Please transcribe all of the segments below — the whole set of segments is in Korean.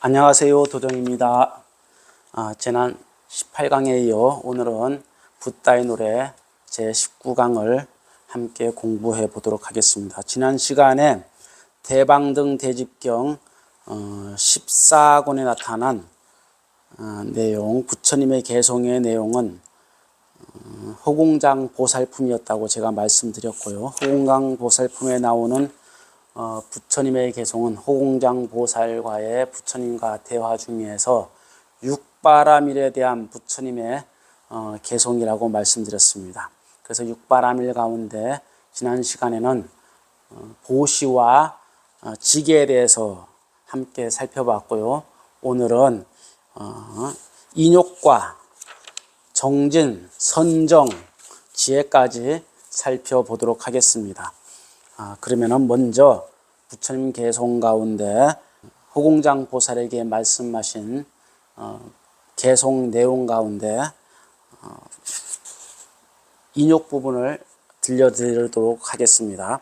안녕하세요. 도정입니다. 지난 18강에 이어 오늘은 붓다의 노래 제19강을 함께 공부해 보도록 하겠습니다. 지난 시간에 대방등 대집경 14권에 나타난 내용, 부처님의 개송의 내용은 허공장 보살품이었다고 제가 말씀드렸고요. 허공장 보살품에 나오는 부처님의 개송은 허공장 보살과의 부처님과 대화 중에서 육바라밀에 대한 부처님의 개송이라고 말씀드렸습니다. 그래서 육바라밀 가운데 지난 시간에는 보시와 지계에 대해서 함께 살펴봤고요. 오늘은 인욕과 정진, 선정, 지혜까지 살펴보도록 하겠습니다. 그러면은 먼저 부처님 개송 가운데 허공장 보살에게 말씀하신 개송 내용 가운데 인욕 부분을 들려드리도록 하겠습니다.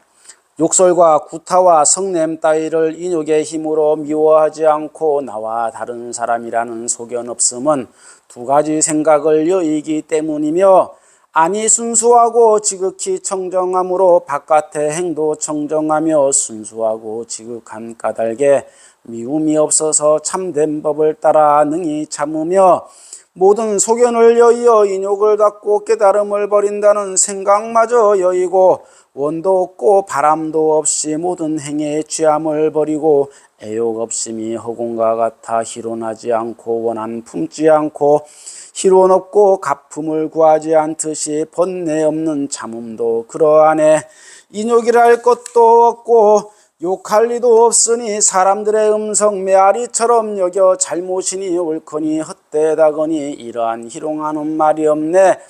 욕설과 구타와 성냄 따위를 인욕의 힘으로 미워하지 않고 나와 다른 사람이라는 소견 없음은 두 가지 생각을 여의기 때문이며, 아니 순수하고 지극히 청정함으로 바깥의 행도 청정하며 순수하고 지극한 까닭에 미움이 없어서 참된 법을 따라 능히 참으며, 모든 소견을 여의어 인욕을 닫고 깨달음을 버린다는 생각마저 여의고, 원도 없고 바람도 없이 모든 행위의 취함을 버리고 애욕 없음이 허공과 같아 희론하지 않고 원한 품지 않고 희론 없고 가품을 구하지 않듯이 번뇌 없는 참음도 그러하네. 인욕이라 할 것도 없고 욕할 리도 없으니 사람들의 음성 메아리처럼 여겨 잘못이니 옳거니 헛되다거니 이러한 희롱하는 말이 없네.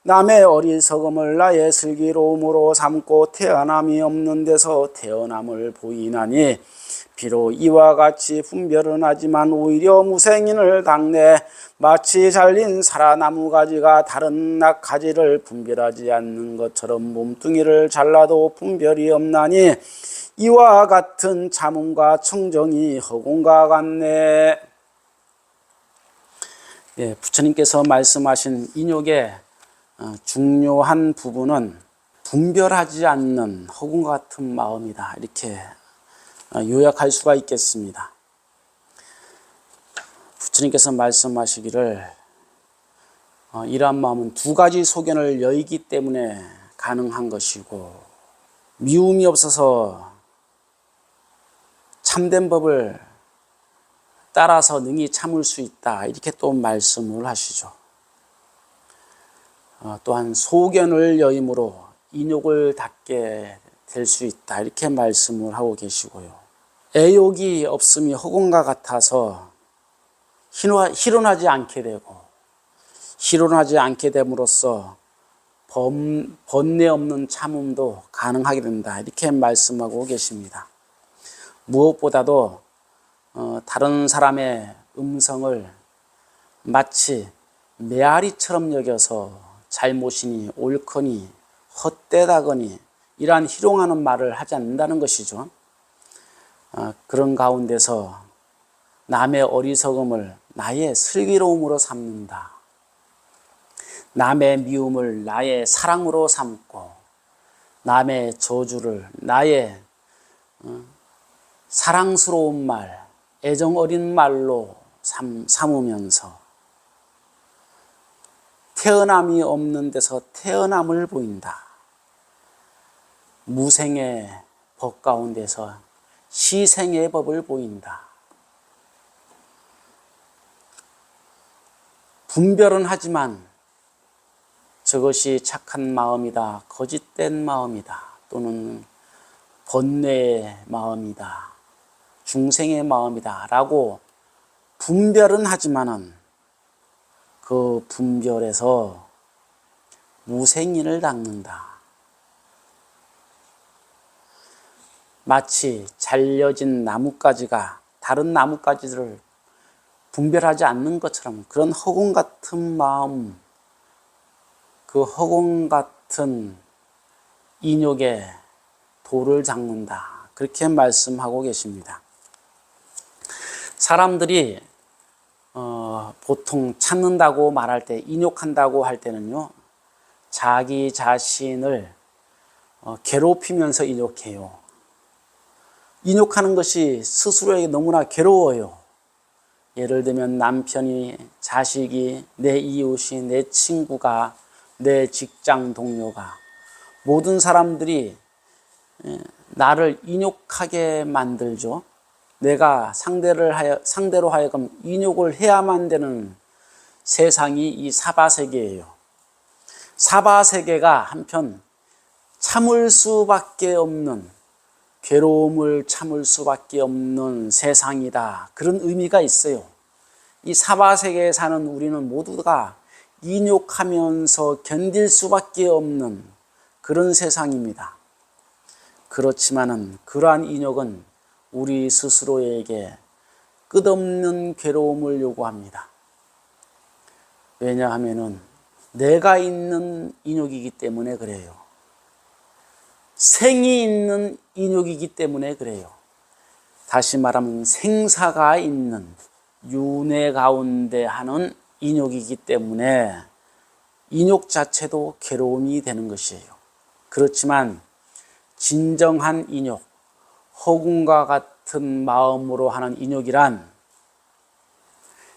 남의 어리석음을 나의 슬기로움으로 삼고 태어남이 없는 데서 태어남을 보이나니, 비록 이와 같이 분별은 하지만 오히려 무생인을 닦네. 마치 잘린 사라나무 가지가 다른 낙가지를 분별하지 않는 것처럼 몸뚱이를 잘라도 분별이 없나니, 이와 같은 참음과 청정이 허공과 같네. 부처님께서 말씀하신 인욕의 중요한 부분은 분별하지 않는 허공 같은 마음이다, 이렇게 요약할 수가 있겠습니다. 부처님께서 말씀하시기를 이러한 마음은 두 가지 소견을 여의기 때문에 가능한 것이고, 미움이 없어서 참된 법을 따라서 능히 참을 수 있다, 이렇게 또 말씀을 하시죠. 또한 소견을 여임으로 인욕을 닫게 될 수 있다, 이렇게 말씀을 하고 계시고요. 애욕이 없음이 허공과 같아서 희론하지 않게 되고, 희론하지 않게 됨으로써 번뇌 없는 참음도 가능하게 된다, 이렇게 말씀하고 계십니다. 무엇보다도 다른 사람의 음성을 마치 메아리처럼 여겨서 잘못이니 옳거니 헛되다거니 이러한 희롱하는 말을 하지 않는다는 것이죠. 그런 가운데서 남의 어리석음을 나의 슬기로움으로 삼는다. 남의 미움을 나의 사랑으로 삼고, 남의 저주를 나의 사랑스러운 말, 애정 어린 말로 삼으면서 태어남이 없는 데서 태어남을 보인다. 무생의 법 가운데서 시생의 법을 보인다. 분별은 하지만 저것이 착한 마음이다, 거짓된 마음이다, 또는 번뇌의 마음이다, 중생의 마음이다 라고 분별은 하지만은 그 분별에서 무생인을 닦는다. 마치 잘려진 나뭇가지가 다른 나뭇가지를 분별하지 않는 것처럼, 그런 허공 같은 마음, 그 허공 같은 인욕에 돌을 닦는다, 그렇게 말씀하고 계십니다. 사람들이 보통 찾는다고 말할 때, 인욕한다고 할 때는요, 자기 자신을 괴롭히면서 인욕해요. 인욕하는 것이 스스로에게 너무나 괴로워요. 예를 들면 남편이, 자식이, 내 이웃이, 내 친구가, 내 직장 동료가, 모든 사람들이 나를 인욕하게 만들죠. 내가 상대로 하여금 인욕을 해야만 되는 세상이 이 사바세계예요. 사바세계가 한편 참을 수밖에 없는, 괴로움을 참을 수밖에 없는 세상이다, 그런 의미가 있어요. 이 사바세계에 사는 우리는 모두가 인욕하면서 견딜 수밖에 없는 그런 세상입니다. 그렇지만은 그러한 인욕은 우리 스스로에게 끝없는 괴로움을 요구합니다. 왜냐하면은 내가 있는 인욕이기 때문에 그래요. 생이 있는 인욕이기 때문에 그래요. 다시 말하면 생사가 있는 윤회 가운데 하는 인욕이기 때문에 인욕 자체도 괴로움이 되는 것이에요. 그렇지만 진정한 인욕, 허공과 같은 마음으로 하는 인욕이란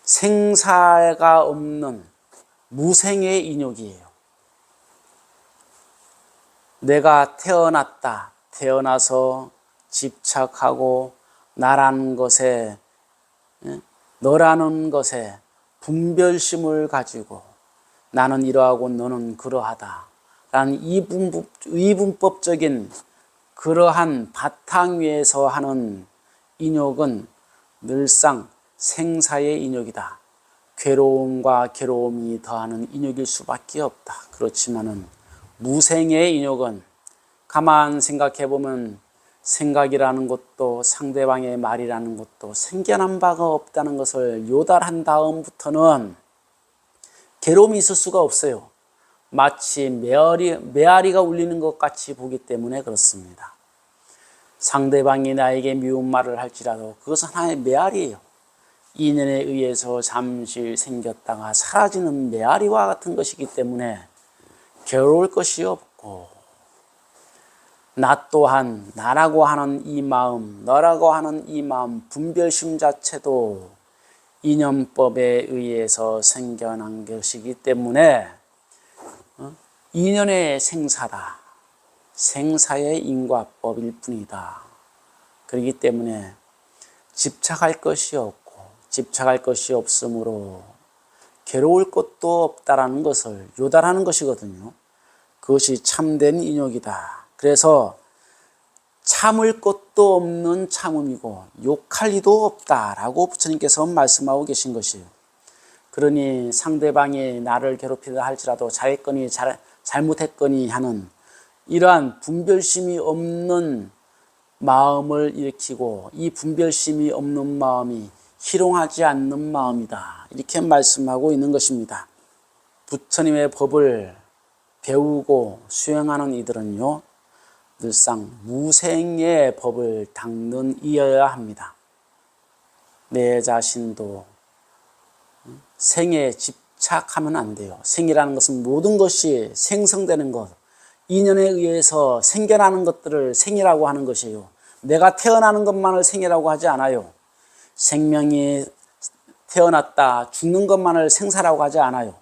생사가 없는 무생의 인욕이에요. 내가 태어나서 집착하고 나라는 것에, 너라는 것에 분별심을 가지고 나는 이러하고 너는 그러하다 라는 이분법적인 그러한 바탕 위에서 하는 인욕은 늘상 생사의 인욕이다. 괴로움과 괴로움이 더하는 인욕일 수밖에 없다. 그렇지만은 무생의 인욕은 가만 생각해 보면 생각이라는 것도 상대방의 말이라는 것도 생겨난 바가 없다는 것을 요달한 다음부터는 괴로움이 있을 수가 없어요. 마치 메아리가 울리는 것 같이 보기 때문에 그렇습니다. 상대방이 나에게 미운 말을 할지라도 그것은 하나의 메아리예요. 인연에 의해서 잠시 생겼다가 사라지는 메아리와 같은 것이기 때문에 괴로울 것이 없고, 나 또한 나라고 하는 이 마음, 너라고 하는 이 마음, 분별심 자체도 인연법에 의해서 생겨난 것이기 때문에 인연의 생사다. 생사의 인과법일 뿐이다. 그렇기 때문에 집착할 것이 없고, 집착할 것이 없으므로 괴로울 것도 없다라는 것을 요달하는 것이거든요. 그것이 참된 인욕이다. 그래서 참을 것도 없는 참음이고 욕할 리도 없다라고 부처님께서 말씀하고 계신 것이에요. 그러니 상대방이 나를 괴롭히다 할지라도 잘했거니 잘못했거니 하는 이러한 분별심이 없는 마음을 일으키고, 이 분별심이 없는 마음이 희롱하지 않는 마음이다, 이렇게 말씀하고 있는 것입니다. 부처님의 법을 배우고 수행하는 이들은요, 늘상 무생의 법을 닦는 이여야 합니다. 내 자신도 생에 집착하면 안 돼요. 생이라는 것은 모든 것이 생성되는 것, 인연에 의해서 생겨나는 것들을 생이라고 하는 것이에요. 내가 태어나는 것만을 생이라고 하지 않아요. 생명이 태어났다, 죽는 것만을 생사라고 하지 않아요.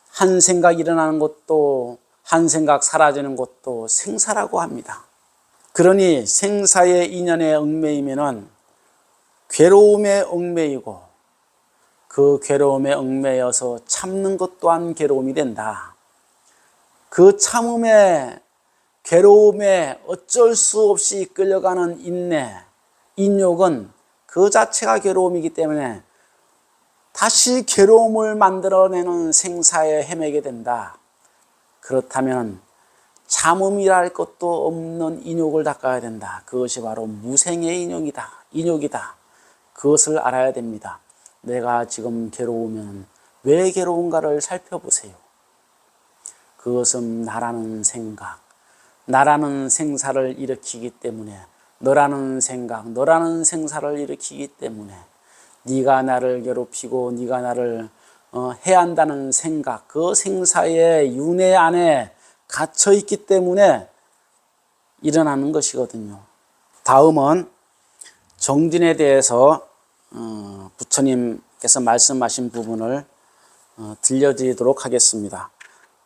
한 생각 일어나는 것도, 한 생각 사라지는 것도 생사라고 합니다. 그러니 생사의 인연에 얽매이면은 괴로움에 얽매이고, 그 괴로움에 얽매여서 참는 것 또한 괴로움이 된다. 그 참음에, 괴로움에 어쩔 수 없이 끌려가는 인내, 인욕은 그 자체가 괴로움이기 때문에 다시 괴로움을 만들어내는 생사에 헤매게 된다. 그렇다면 참음이랄 것도 없는 인욕을 닦아야 된다. 그것이 바로 무생의 인욕이다. 그것을 알아야 됩니다. 내가 지금 괴로우면 왜 괴로운가를 살펴보세요. 그것은 나라는 생각, 나라는 생사를 일으키기 때문에, 너라는 생각, 너라는 생사를 일으키기 때문에 네가 나를 괴롭히고 네가 나를 해야 한다는 생각, 그 생사의 윤회 안에 갇혀 있기 때문에 일어나는 것이거든요. 다음은 정진에 대해서 부처님께서 말씀하신 부분을 들려드리도록 하겠습니다.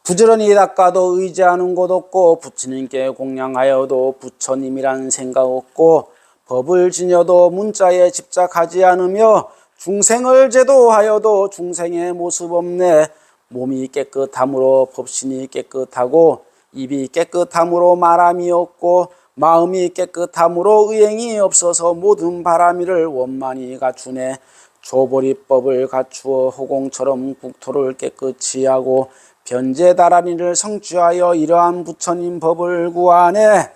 부지런히 닦아도 의지하는 곳 없고 부처님께 공양하여도 부처님이란 생각 없고 법을 지녀도 문자에 집착하지 않으며 중생을 제도하여도 중생의 모습 없네. 몸이 깨끗함으로 법신이 깨끗하고 입이 깨끗함으로 말함이 없고 마음이 깨끗함으로 의행이 없어서 모든 바람이를 원만히 갖추네. 조보리법을 갖추어 허공처럼 국토를 깨끗이 하고 변제다라니를 성취하여 이러한 부처님 법을 구하네.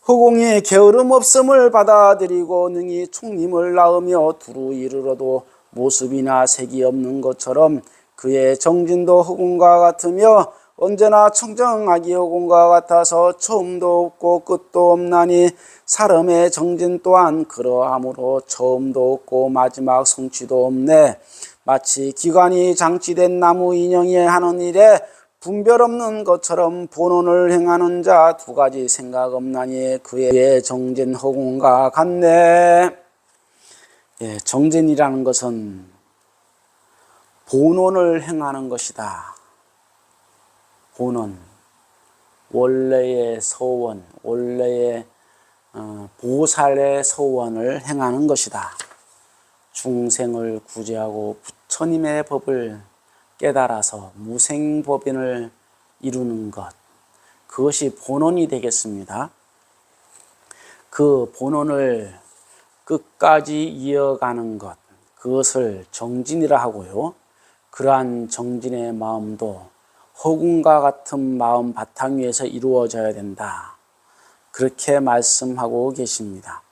허공이 게으름 없음을 받아들이고 능히 총림을 낳으며 두루 이르러도 모습이나 색이 없는 것처럼 그의 정진도 허공과 같으며 언제나 청정하기 허공과 같아서 처음도 없고 끝도 없나니 사람의 정진 또한 그러하므로 처음도 없고 마지막 성취도 없네. 마치 기관이 장치된 나무 인형이 하는 일에 분별 없는 것처럼 본원을 행하는 자 두 가지 생각 없나니 그의 정진 허공과 같네. 예, 정진이라는 것은 본원을 행하는 것이다. 본원, 원래의 서원, 원래의 보살의 서원을 행하는 것이다. 중생을 구제하고 부처님의 법을 깨달아서 무생법인을 이루는 것, 그것이 본원이 되겠습니다. 그 본원을 끝까지 이어가는 것, 그것을 정진이라 하고요. 그러한 정진의 마음도 허공과 같은 마음 바탕 위에서 이루어져야 된다. 그렇게 말씀하고 계십니다.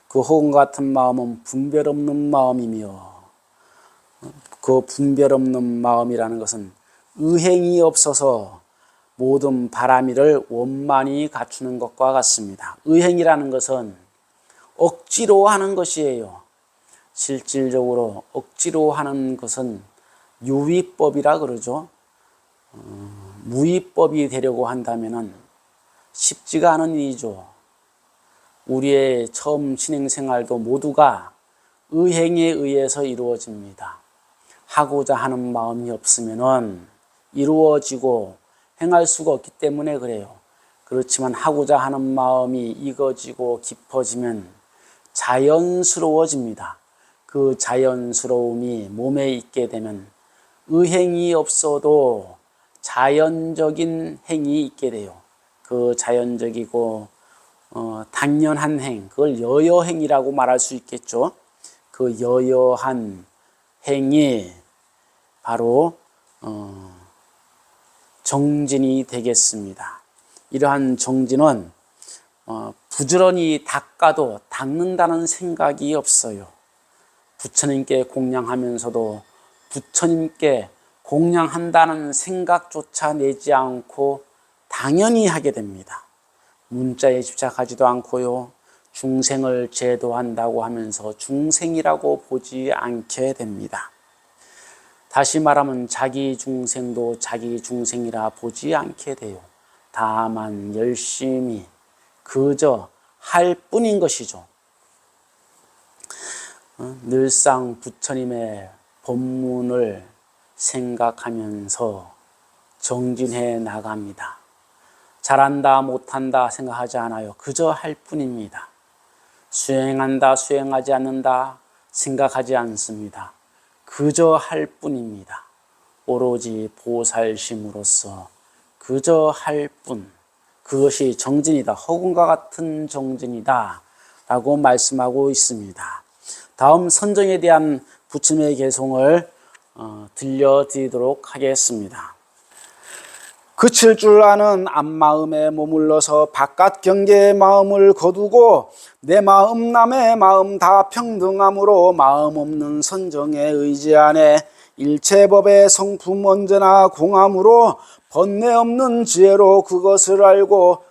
그 허공과 같은 마음은 분별 없는 마음이며 그 분별 없는 마음이라는 것은 의행이 없어서 모든 바람이를 원만히 갖추는 것과 같습니다. 의행이라는 것은 억지로 하는 것이에요. 실질적으로 억지로 하는 것은 유위법이라 그러죠. 무위법이 되려고 한다면 쉽지가 않은 일이죠. 우리의 처음 신행생활도 모두가 의행에 의해서 이루어집니다. 하고자 하는 마음이 없으면 이루어지고 행할 수가 없기 때문에 그래요. 그렇지만 하고자 하는 마음이 익어지고 깊어지면 자연스러워집니다. 그 자연스러움이 몸에 있게 되면 의행이 없어도 자연적인 행이 있게 돼요. 그 자연적이고 당연한 행, 그걸 여여행이라고 말할 수 있겠죠. 그 여여한 행이 바로 정진이 되겠습니다. 이러한 정진은 부지런히 닦아도 닦는다는 생각이 없어요. 부처님께 공양하면서도 부처님께 공양한다는 생각조차 내지 않고 당연히 하게 됩니다. 문자에 집착하지도 않고요. 중생을 제도한다고 하면서 중생이라고 보지 않게 됩니다. 다시 말하면 자기 중생도 자기 중생이라 보지 않게 돼요. 다만 열심히 그저 할 뿐인 것이죠. 늘상 부처님의 법문을 생각하면서 정진해 나갑니다. 잘한다 못한다 생각하지 않아요. 그저 할 뿐입니다. 수행한다 수행하지 않는다 생각하지 않습니다. 그저 할 뿐입니다. 오로지 보살심으로서 그저 할 뿐. 그것이 정진이다. 허공과 같은 정진이다 라고 말씀하고 있습니다. 다음 선정에 대한 부처님의 개송을 들려드리도록 하겠습니다. 그칠 줄 아는 앞마음에 머물러서 바깥 경계의 마음을 거두고 내 마음 남의 마음 다 평등함으로 마음 없는 선정에 의지하네. 일체법의 성품 언제나 공함으로 번뇌 없는 지혜로 그것을 알고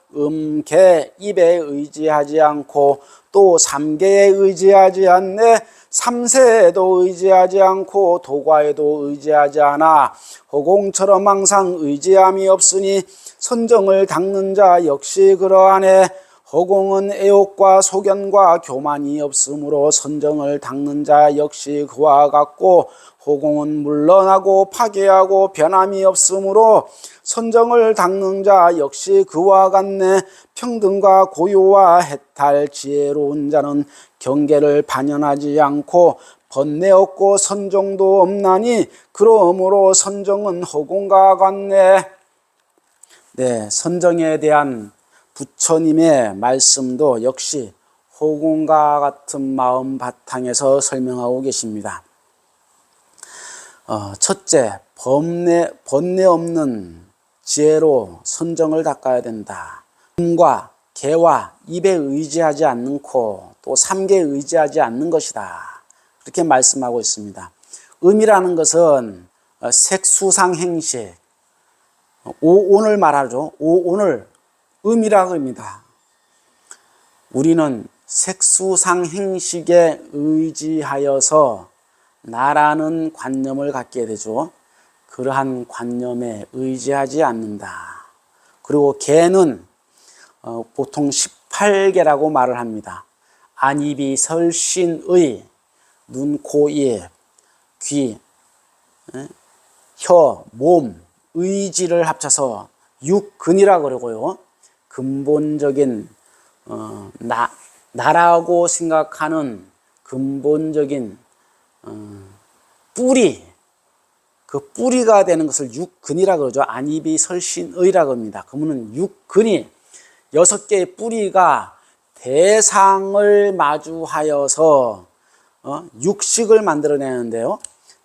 개 입에 의지하지 않고 또 삼계에 의지하지 않네. 삼세에도 의지하지 않고 도과에도 의지하지 않아 허공처럼 항상 의지함이 없으니 선정을 닦는 자 역시 그러하네. 허공은 애욕과 소견과 교만이 없으므로 선정을 닦는 자 역시 그와 같고 허공은 물러나고 파괴하고 변함이 없으므로 선정을 닦는 자 역시 그와 같네. 평등과 고요와 해탈 지혜로운 자는 경계를 반연하지 않고 번뇌 없고 선정도 없나니 그러므로 선정은 허공과 같네. 네, 선정에 대한 부처님의 말씀도 역시 허공과 같은 마음 바탕에서 설명하고 계십니다. 첫째, 번뇌 없는 지혜로 선정을 닦아야 된다. 눈과 개와 입에 의지하지 않고 또 삼계에 의지하지 않는 것이다. 그렇게 말씀하고 있습니다. 음이라는 것은 색수상행식, 오온을 말하죠. 오온을 음이라고 합니다. 우리는 색수상행식에 의지하여서 나라는 관념을 갖게 되죠. 그러한 관념에 의지하지 않는다. 그리고 개는 보통 18개라고 말을 합니다. 안입이 설신의, 눈, 코, 입, 귀, 혀, 몸, 의지를 합쳐서 육근이라고 그러고요. 근본적인 나라고 생각하는 근본적인 뿌리, 그 뿌리가 되는 것을 육근이라고 그러죠. 안입이 설신의라고 합니다. 그러면 육근이 6개의 뿌리가 대상을 마주하여서 육식을 만들어내는데요.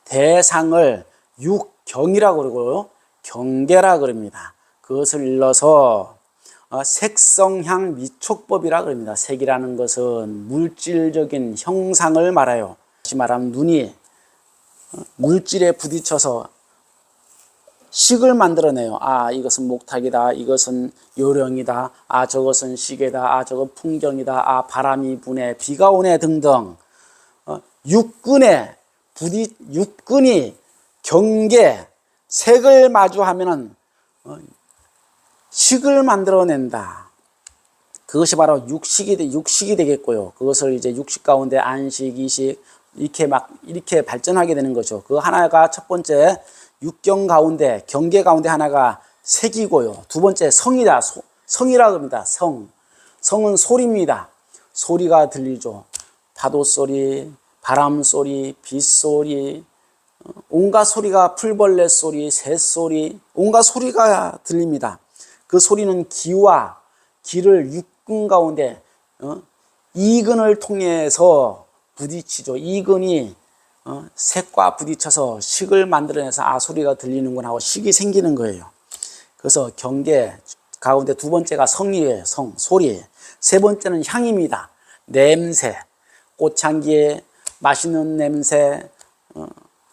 대상을 육경이라고 그러고요. 경계라고 그럽니다. 그것을 일러서 색성향 미촉법이라고 합니다. 색이라는 것은 물질적인 형상을 말해요. 다시 말하면 눈이 물질에 부딪혀서 식을 만들어내요. 아, 이것은 목탁이다. 이것은 요령이다. 아, 저것은 시계다. 아, 저건 풍경이다. 아, 바람이 부네. 비가 오네. 등등. 육근이 경계, 색을 마주하면은 식을 만들어낸다. 그것이 바로 육식이 되겠고요. 그것을 이제 육식 가운데 안식, 이식, 이렇게 발전하게 되는 거죠. 그 하나가 첫 번째 육경 가운데, 경계 가운데 하나가 색이고요. 두 번째 성이다. 성이라고 합니다. 성은 소리입니다. 소리가 들리죠. 파도 소리, 바람 소리, 빗소리, 온갖 소리가, 풀벌레 소리, 새 소리, 온갖 소리가 들립니다. 그 소리는 기를 육근 가운데 이근을 통해서 부딪히죠. 이근이 색과 부딪혀서 식을 만들어내서 아, 소리가 들리는구나 하고 식이 생기는 거예요. 그래서 경계 가운데 두 번째가 성이에요. 소리. 세 번째는 향입니다. 냄새, 꽃향기에 맛있는 냄새,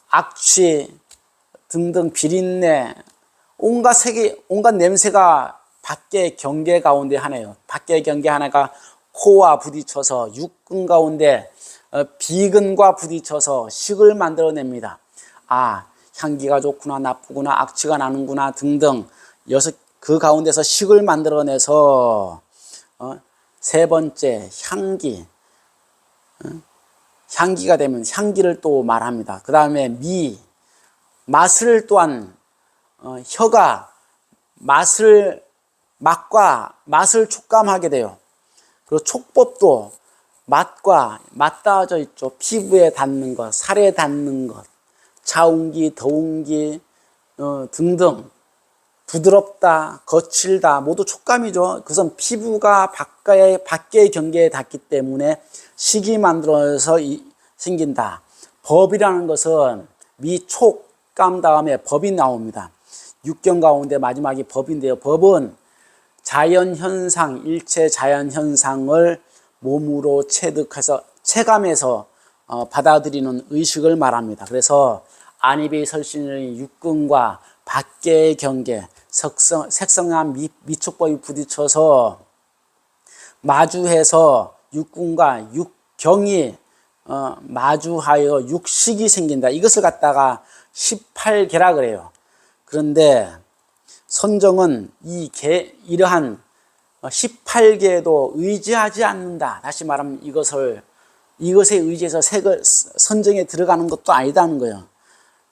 악취 등등 비린내, 온갖 냄새가 밖의 경계 가운데 하나예요. 밖의 경계 하나가 코와 부딪혀서 육근 가운데 비근과 부딪혀서 식을 만들어냅니다. 아, 향기가 좋구나, 나쁘구나, 악취가 나는구나 등등 그 가운데서 식을 만들어내서 세 번째 향기가 되면 향기를 또 말합니다. 그 다음에 맛을 또한 혀가 맛과 맛을 촉감하게 돼요. 그리고 촉법도 맛과 맞닿아져 있죠. 피부에 닿는 것, 살에 닿는 것, 차운기, 더운기 등등 부드럽다, 거칠다 모두 촉감이죠. 그것은 피부가 밖의 경계에 닿기 때문에 식이 만들어서 생긴다. 법이라는 것은 미촉감 다음에 법이 나옵니다. 육경 가운데 마지막이 법인데요. 법은 자연현상, 일체 자연현상을 몸으로 체감해서 받아들이는 의식을 말합니다. 그래서 안입이 설신의 육근과 밖의 경계, 색성한 미축법이 부딪혀서 마주해서 육군과 육경이 마주하여 육식이 생긴다. 이것을 갖다가 18계라 그래요. 그런데 선정은 이러한 18계에도 의지하지 않는다. 다시 말하면 이것에 의지해서 선정에 들어가는 것도 아니다는 거예요.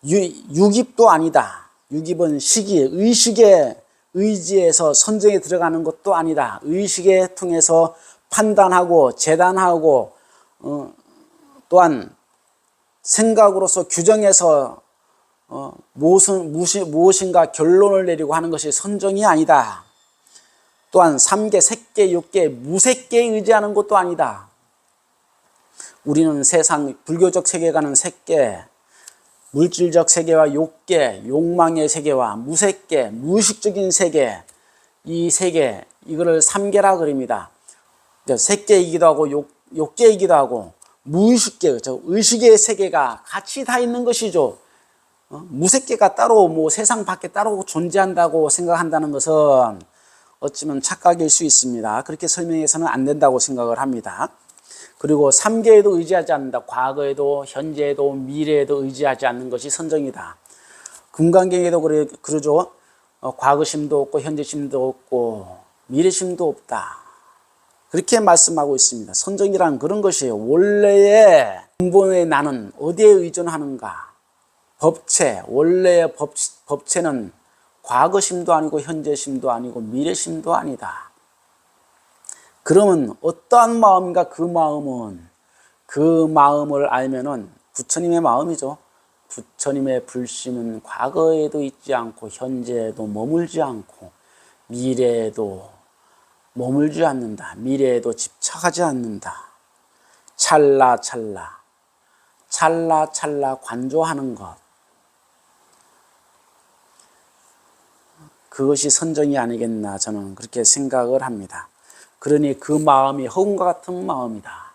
유깁도 아니다. 유깁은 의식에 의지해서 선정에 들어가는 것도 아니다. 의식에 통해서 판단하고 재단하고 또한 생각으로서 규정해서 무엇인가 결론을 내리고 하는 것이 선정이 아니다. 또한 3계, 색계, 육계, 무색계에 의지하는 것도 아니다. 우리는 세상 불교적 세계관은 색계, 물질적 세계와 욕계, 욕망의 세계와 무색계, 무의식적인 세계, 이 세계, 이거를 3계라 그럽니다. 색계이기도 하고 욕계이기도 하고 무의식계, 의식의 세계가 같이 다 있는 것이죠. 무색계가 따로 세상 밖에 따로 존재한다고 생각한다는 것은 어쩌면 착각일 수 있습니다. 그렇게 설명해서는 안 된다고 생각을 합니다. 그리고 3계에도 의지하지 않는다. 과거에도 현재에도 미래에도 의지하지 않는 것이 선정이다. 금강경에도 그러죠. 과거심도 없고 현재심도 없고 미래심도 없다. 그렇게 말씀하고 있습니다. 선정이란 그런 것이에요. 원래의 근본의 나는 어디에 의존하는가? 법체, 원래의 법체는 과거심도 아니고 현재심도 아니고 미래심도 아니다. 그러면 어떠한 마음인가? 그 마음을 알면은 부처님의 마음이죠. 부처님의 불심은 과거에도 있지 않고 현재에도 머물지 않고 미래에도 머물지 않는다. 미래에도 집착하지 않는다. 찰나찰나 관조하는 것, 그것이 선정이 아니겠나 저는 그렇게 생각을 합니다. 그러니 그 마음이 허공과 같은 마음이다.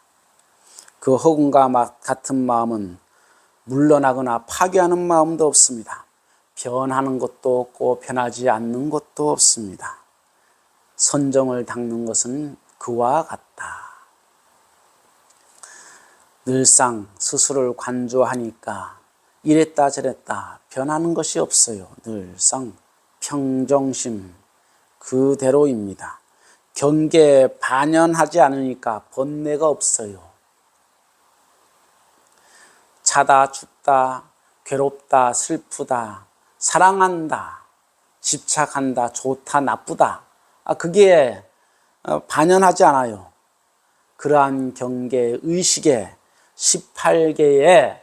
그 허공과 같은 마음은 물러나거나 파괴하는 마음도 없습니다. 변하는 것도 없고 변하지 않는 것도 없습니다. 선정을 닦는 것은 그와 같다. 늘상 스스로를 관조하니까 이랬다 저랬다 변하는 것이 없어요. 늘상 평정심 그대로입니다. 경계에 반연하지 않으니까 번뇌가 없어요. 차다, 춥다, 괴롭다, 슬프다, 사랑한다, 집착한다, 좋다, 나쁘다. 그게 반연하지 않아요. 그러한 경계, 의식에 18계에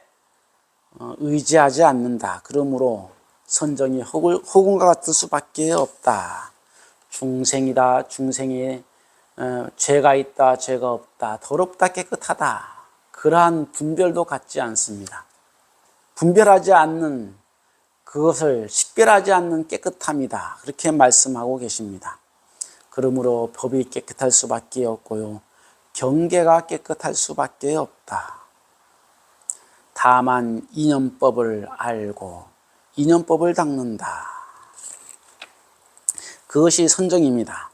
의지하지 않는다. 그러므로 선정이 허공과 같을 수밖에 없다. 중생이다, 중생이 죄가 있다, 죄가 없다, 더럽다, 깨끗하다. 그러한 분별도 갖지 않습니다. 분별하지 않는 그것을 식별하지 않는 깨끗함이다. 그렇게 말씀하고 계십니다. 그러므로 법이 깨끗할 수밖에 없고요. 경계가 깨끗할 수밖에 없다. 다만 이념법을 알고 이념법을 닦는다. 그것이 선정입니다.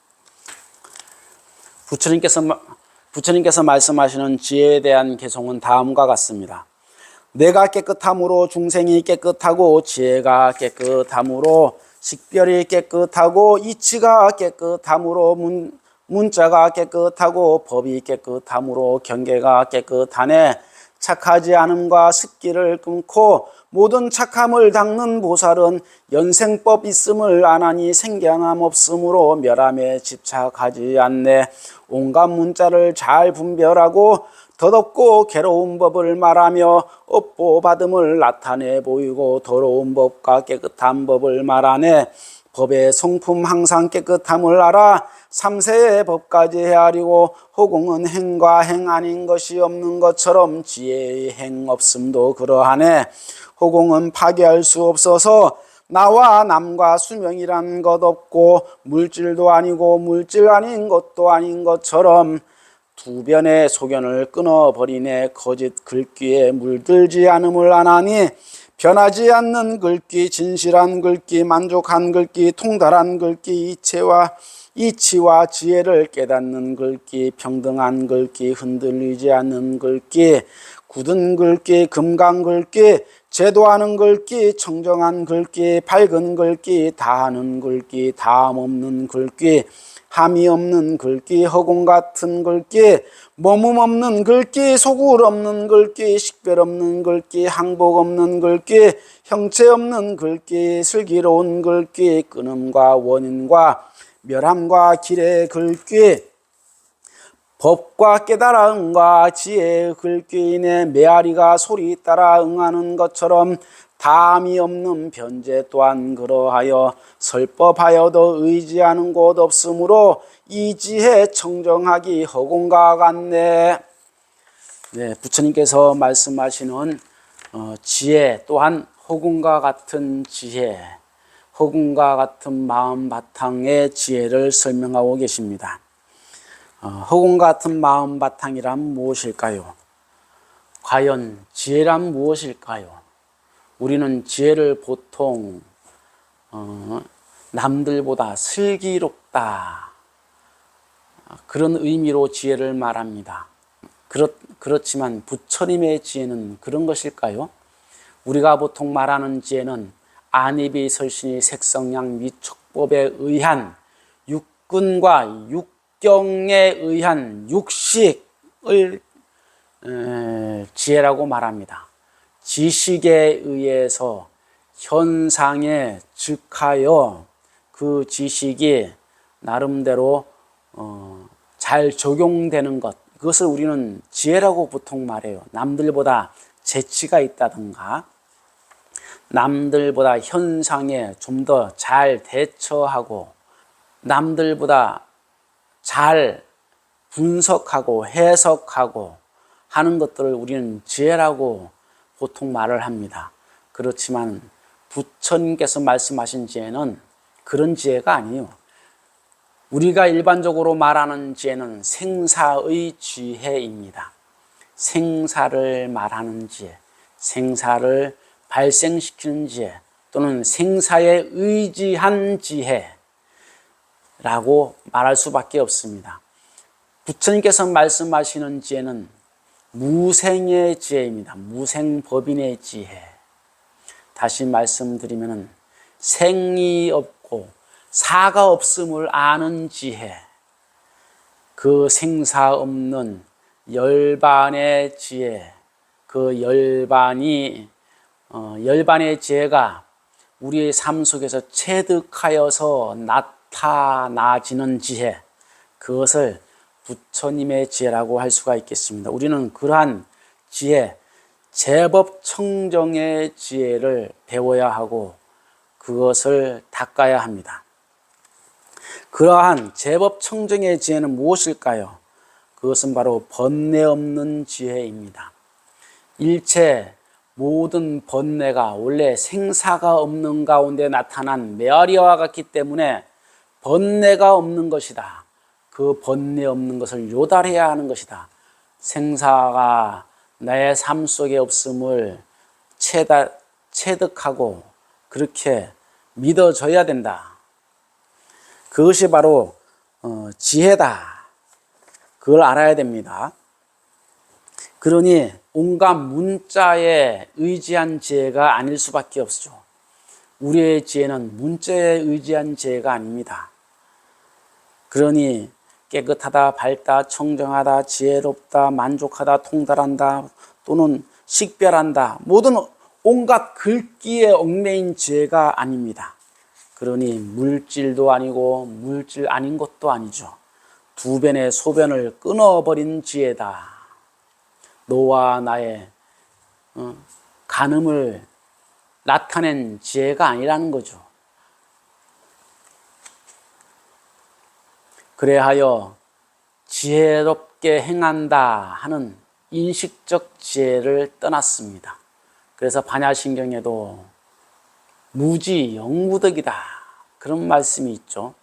부처님께서 말씀하시는 지혜에 대한 개송은 다음과 같습니다. 내가 깨끗함으로 중생이 깨끗하고 지혜가 깨끗함으로 식별이 깨끗하고 이치가 깨끗함으로 문자가 깨끗하고 법이 깨끗함으로 경계가 깨끗하네. 착하지 않음과 습기를 끊고 모든 착함을 닦는 보살은 연생법 있음을 안하니 생경함 없음으로 멸함에 집착하지 않네. 온갖 문자를 잘 분별하고 더덥고 괴로운 법을 말하며 업보 받음을 나타내 보이고 더러운 법과 깨끗한 법을 말하네. 법의 성품 항상 깨끗함을 알아 삼세의 법까지 헤아리고 허공은 행과 행 아닌 것이 없는 것처럼 지혜의 행 없음도 그러하네. 허공은 파괴할 수 없어서 나와 남과 수명이란 것 없고 물질도 아니고 물질 아닌 것도 아닌 것처럼 두 변의 소견을 끊어버리네. 거짓 글귀에 물들지 않음을 안하니 변하지 않는 글귀, 진실한 글귀, 만족한 글귀, 통달한 글귀, 이치와 지혜를 깨닫는 글귀, 평등한 글귀, 흔들리지 않는 글귀, 굳은 글귀, 금강 글귀, 제도하는 글귀, 청정한 글귀, 밝은 글귀, 다하는 글귀, 다함 없는 글귀, 함이 없는 글귀, 허공 같은 글귀, 머문 없는 글귀, 소굴 없는 글귀, 식별 없는 글귀, 항복 없는 글귀, 형체 없는 글귀, 슬기로운 글귀, 끊음과 원인과 멸함과 길의 글귀, 법과 깨달음과 지혜의 글귀인의 메아리가 소리 따라 응하는 것처럼 다함이 없는 변제 또한 그러하여 설법하여도 의지하는 곳 없으므로 이 지혜 청정하기 허공과 같네. 네, 부처님께서 말씀하시는 지혜 또한 허공과 같은 지혜, 허공과 같은 마음 바탕의 지혜를 설명하고 계십니다. 허공 같은 마음 바탕이란 무엇일까요? 과연 지혜란 무엇일까요? 우리는 지혜를 보통 남들보다 슬기롭다 그런 의미로 지혜를 말합니다. 그렇지만 부처님의 지혜는 그런 것일까요? 우리가 보통 말하는 지혜는 안입이 설신이 색성량 미촉법에 의한 육근과 육경에 의한 육식을 지혜라고 말합니다. 지식에 의해서 현상에 즉하여 그 지식이 나름대로 잘 적용되는 것, 그것을 우리는 지혜라고 보통 말해요. 남들보다 재치가 있다든가 남들보다 현상에 좀 더 잘 대처하고 남들보다 잘 분석하고 해석하고 하는 것들을 우리는 지혜라고 보통 말을 합니다. 그렇지만 부처님께서 말씀하신 지혜는 그런 지혜가 아니에요. 우리가 일반적으로 말하는 지혜는 생사의 지혜입니다. 생사를 말하는 지혜, 생사를 발생시키는 지혜 또는 생사에 의지한 지혜라고 말할 수밖에 없습니다. 부처님께서 말씀하시는 지혜는 무생의 지혜입니다. 무생법인의 지혜. 다시 말씀드리면 생이 없고 사가 없음을 아는 지혜, 그 생사 없는 열반의 지혜, 그 열반의 지혜가 우리의 삶 속에서 체득하여서 나타나지는 지혜, 그것을 부처님의 지혜라고 할 수가 있겠습니다. 우리는 그러한 지혜, 제법 청정의 지혜를 배워야 하고 그것을 닦아야 합니다. 그러한 제법 청정의 지혜는 무엇일까요? 그것은 바로 번뇌 없는 지혜입니다. 일체 모든 번뇌가 원래 생사가 없는 가운데 나타난 메아리와 같기 때문에 번뇌가 없는 것이다. 그 번뇌 없는 것을 요달해야 하는 것이다. 생사가 나의 삶 속에 없음을 체득하고 그렇게 믿어져야 된다. 그것이 바로 지혜다. 그걸 알아야 됩니다. 그러니 온갖 문자에 의지한 지혜가 아닐 수밖에 없죠. 우리의 지혜는 문자에 의지한 지혜가 아닙니다. 그러니 깨끗하다, 밝다, 청정하다, 지혜롭다, 만족하다, 통달한다, 또는 식별한다, 모든 온갖 글귀에 얽매인 지혜가 아닙니다. 그러니 물질도 아니고 물질 아닌 것도 아니죠. 두 변의 소변을 끊어버린 지혜다. 너와 나의 간음을 나타낸 지혜가 아니라는 거죠. 그래하여 지혜롭게 행한다 하는 인식적 지혜를 떠났습니다. 그래서 반야신경에도 무지 영무덕이다 그런 말씀이 있죠.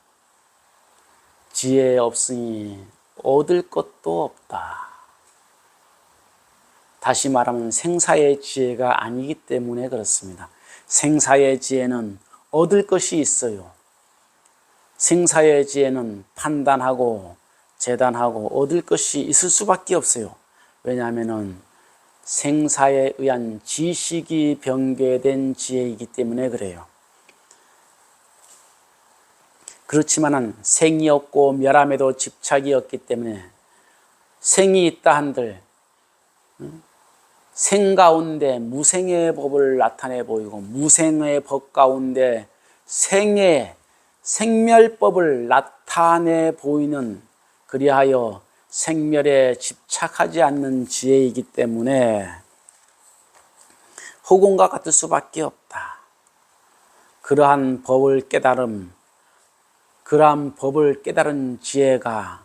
지혜 없으니 얻을 것도 없다. 다시 말하면 생사의 지혜가 아니기 때문에 그렇습니다. 생사의 지혜는 얻을 것이 있어요. 생사의 지혜는 판단하고 재단하고 얻을 것이 있을 수밖에 없어요. 왜냐하면 생사에 의한 지식이 병개된 지혜이기 때문에 그래요. 그렇지만은 생이 없고 멸함에도 집착이 없기 때문에 생이 있다 한들 생 가운데 무생의 법을 나타내 보이고 무생의 법 가운데 생의 생멸법을 나타내 보이는, 그리하여 생멸에 집착하지 않는 지혜이기 때문에 허공과 같을 수밖에 없다. 그러한 법을 깨달은 지혜가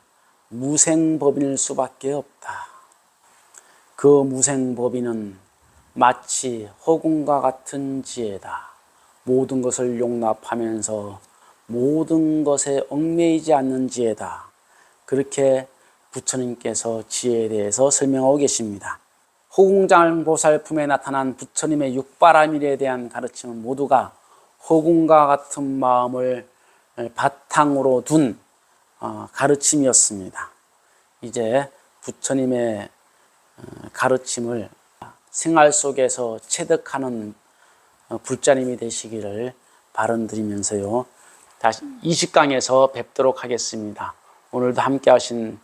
무생법일 수밖에 없다. 그 무생법인은 마치 허공과 같은 지혜다. 모든 것을 용납하면서 모든 것에 얽매이지 않는 지혜다. 그렇게 부처님께서 지혜에 대해서 설명하고 계십니다. 허공장보살품에 나타난 부처님의 육바라밀에 대한 가르침은 모두가 허공과 같은 마음을 바탕으로 둔 가르침이었습니다. 이제 부처님의 가르침을 생활 속에서 체득하는 불자님이 되시기를 바람드리면서요. 다시 20강에서 뵙도록 하겠습니다. 오늘도 함께 하신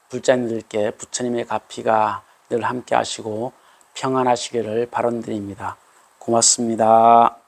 불자님들께 부처님의 가피가 늘 함께 하시고 평안하시기를 바람드립니다. 고맙습니다.